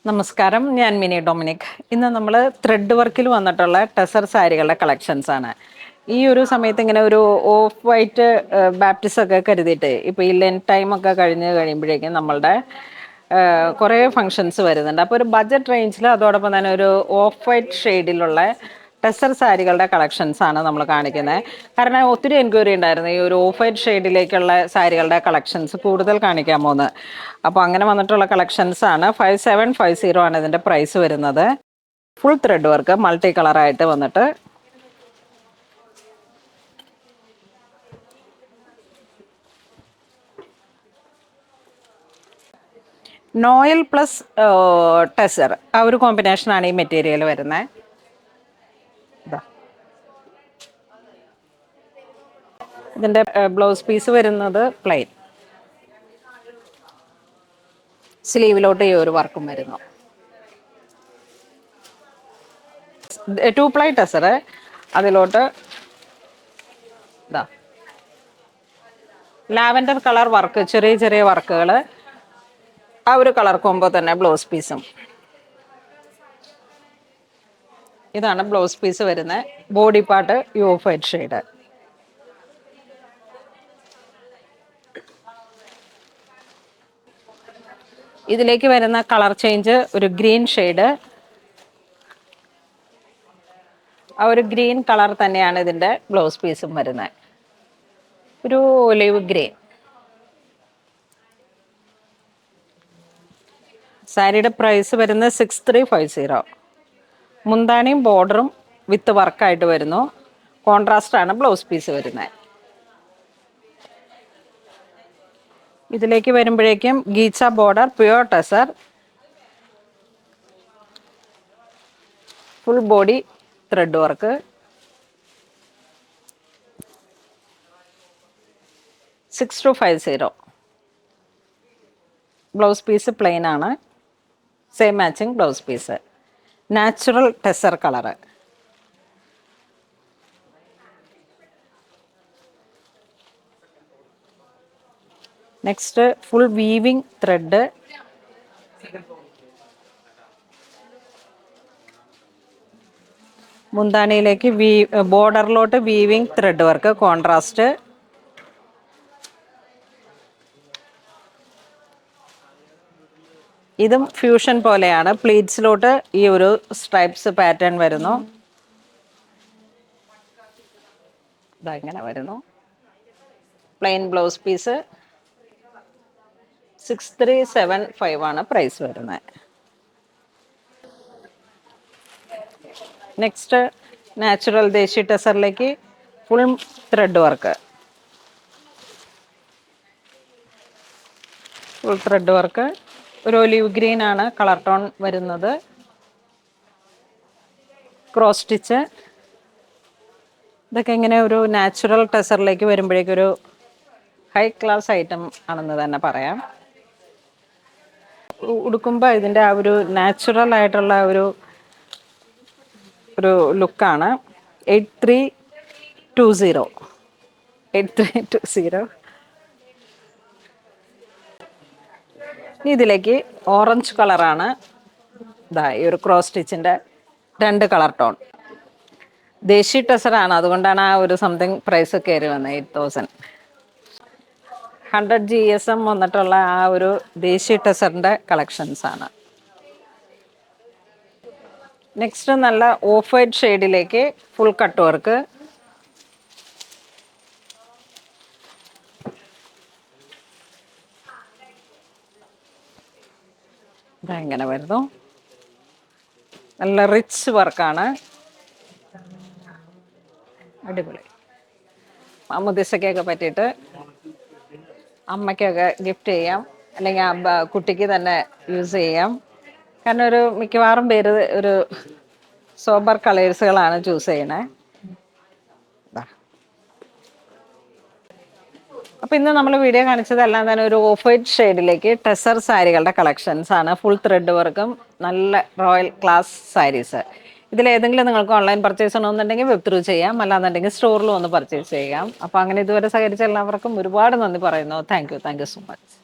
നമസ്കാരം, ഞാൻ mini Dominic. ഇന്ന് നമ്മൾ ത്രെഡ് വർക്കിൽ വന്നിട്ടുള്ള ടെസർ സാരികളുടെ കളക്ഷൻസ് ആണ്. ഈ ഒരു സമയത്ത് ഇങ്ങനെ ഒരു ഓഫ് വൈറ്റ് ബാപ്റ്റിസ് ഒക്കെ കരുതിയിട്ട് ഇപ്പോൾ ഈ ലെൻ ടൈം ഒക്കെ കഴിയുമ്പോഴേക്കും നമ്മളുടെ കുറേ ഫങ്ഷൻസ് വരുന്നുണ്ട്. അപ്പോൾ ഒരു ബഡ്ജറ്റ് റേഞ്ചിൽ അതോടൊപ്പം തന്നെ ഒരു ഓഫ് വൈറ്റ് ഷെയ്ഡിലുള്ള ടെസർ സാരികളുടെ കളക്ഷൻസ് ആണ് നമ്മൾ കാണിക്കുന്നത്. കാരണം ഒത്തിരി എൻക്വയറി ഉണ്ടായിരുന്നു ഈ ഒരു ഓഫ് വൈറ്റ് ഷെയ്ഡിലേക്കുള്ള സാരികളുടെ കളക്ഷൻസ് കൂടുതൽ കാണിക്കാമോ എന്ന്. അപ്പോൾ അങ്ങനെ വന്നിട്ടുള്ള കളക്ഷൻസ് ആണ്. 5750 ആണ് ഇതിൻ്റെ പ്രൈസ് വരുന്നത്. ഫുൾ ത്രെഡ് വർക്ക് മൾട്ടി കളറായിട്ട് വന്നിട്ട് നോയൽ പ്ലസ് ടെസർ ആ ഒരു കോമ്പിനേഷനാണ് ഈ മെറ്റീരിയൽ വരുന്നത്. ഇതിൻ്റെ ബ്ലൗസ് പീസ് വരുന്നത് പ്ലെയിൻ, സ്ലീവിലോട്ട് ഈ ഒരു വർക്കും വരുന്നു. 2 പ്ലൈ ടെസർ, അതിലോട്ട് ഇതാ ലാവൻഡർ കളർ വർക്ക്, ചെറിയ ചെറിയ വർക്കുകൾ, ആ ഒരു കളർ കോമ്പോ തന്നെ ബ്ലൗസ് പീസും. ഇതാണ് ബ്ലൗസ് പീസ് വരുന്നത്. ബോഡി പാർട്ട് ഈ ഓഫ് വൈറ്റ് ഷെയ്ഡ്. ഇതിലേക്ക് വരുന്ന കളർ ചേഞ്ച് ഒരു ഗ്രീൻ ഷെയ്ഡ്, ആ ഒരു ഗ്രീൻ കളർ തന്നെയാണ് ഇതിൻ്റെ ബ്ലൗസ് പീസും വരുന്നത്. ഒരു ഒലിവ് ഗ്രീൻ. സാരിയുടെ പ്രൈസ് വരുന്നത് 6350. മുന്താണിയും ബോർഡറും വിത്ത് വർക്കായിട്ട് വരുന്നു. കോൺട്രാസ്റ്റാണ് ബ്ലൗസ് പീസ് വരുന്നത്. ഇതിലേക്ക് വരുമ്പോഴേക്കും ghicha border, pure tussar, full body thread work, 6250. Blouse piece plain ആണ്, same matching blouse piece, natural tussar colour. Next full weaving thread, മുന്താണിയിലേക്ക് ബോർഡറിലോട്ട് വീവിങ് ത്രെഡ് വർക്ക്, കോൺട്രാസ്റ്റ്. ഇതും ഫ്യൂഷൻ പോലെയാണ്. പ്ലീറ്റ്സിലോട്ട് ഈ ഒരു സ്ട്രൈപ്സ് പാറ്റേൺ വരുന്നു. ഇതങ്ങനെ വരുന്നു. Plain blouse piece. 6375 ആണ് പ്രൈസ് വരുന്നത്. നെക്സ്റ്റ് നാച്ചുറൽ ദേശി ടെസറിലേക്ക് full thread work. Full thread work, ഒരു ഒലിവ് ഗ്രീൻ ആണ് കളർ ടോൺ വരുന്നത്. Cross stitch. ഇതൊക്കെ ഇങ്ങനെ ഒരു നാച്ചുറൽ ടെസറിലേക്ക് വരുമ്പോഴേക്കൊരു ഹൈ ക്ലാസ് ഐറ്റം ആണെന്ന് തന്നെ പറയാം. ഉടുക്കുമ്പോൾ ഇതിൻ്റെ ആ ഒരു നാച്ചുറൽ ആയിട്ടുള്ള ഒരു ലുക്കാണ്. 8320. 8320. ഇതിലേക്ക് ഓറഞ്ച് കളറാണ്. ഇതാ ഈ ഒരു ക്രോസ് സ്റ്റിച്ചിൻ്റെ 2 കളർ ടോൺ. ദേശി ടെസറാണ്, അതുകൊണ്ടാണ് ആ ഒരു സംതിങ് പ്രൈസ് കയറി വന്നത്. 8000. 100 GSM വന്നിട്ടുള്ള ആ ഒരു ദേശി ടെസറിൻ്റെ കളക്ഷൻസ് ആണ്. നെക്സ്റ്റ് നല്ല ഓഫ് വൈറ്റ് ഷെയ്ഡിലേക്ക് ഫുൾ കട്ട് വർക്ക്. ഇതെങ്ങനെ വരുന്നു. നല്ല റിച്ച് വർക്കാണ്, അടിപൊളി. മുദിസയ്ക്കൊക്കെ പറ്റിയിട്ട് അമ്മയ്ക്കൊക്കെ ഗിഫ്റ്റ് ചെയ്യാം, അല്ലെങ്കിൽ കുട്ടിക്ക് തന്നെ യൂസ് ചെയ്യാം. കാരണം ഒരു മിക്കവാറും പേര് ഒരു സോബർ കളേഴ്സുകളാണ് ചൂസ് ചെയ്യണേ. അപ്പോൾ ഇന്ന് നമ്മൾ വീഡിയോ കാണിച്ചതെല്ലാം തന്നെ ഒരു ഓഫ് വൈറ്റ് ഷെയ്ഡിലേക്ക് ടെസർ സാരികളുടെ കളക്ഷൻസ് ആണ്. ഫുൾ ത്രെഡ് വർക്കും നല്ല റോയൽ ക്ലാസ് സാരീസ്. ഇതിലേതെങ്കിലും നിങ്ങൾക്ക് ഓൺലൈൻ പർച്ചേസ് ചെയ്യണമെന്നുണ്ടെങ്കിൽ വെബ് ത്രൂ ചെയ്യാം, അല്ലാന്നുണ്ടെങ്കിൽ സ്റ്റോറിൽ വന്ന് പർച്ചേസ് ചെയ്യാം. അപ്പോൾ അങ്ങനെ ഇതുവരെ സഹകരിച്ച എല്ലാവർക്കും ഒരുപാട് നന്ദി പറയുന്നു. Thank you so much.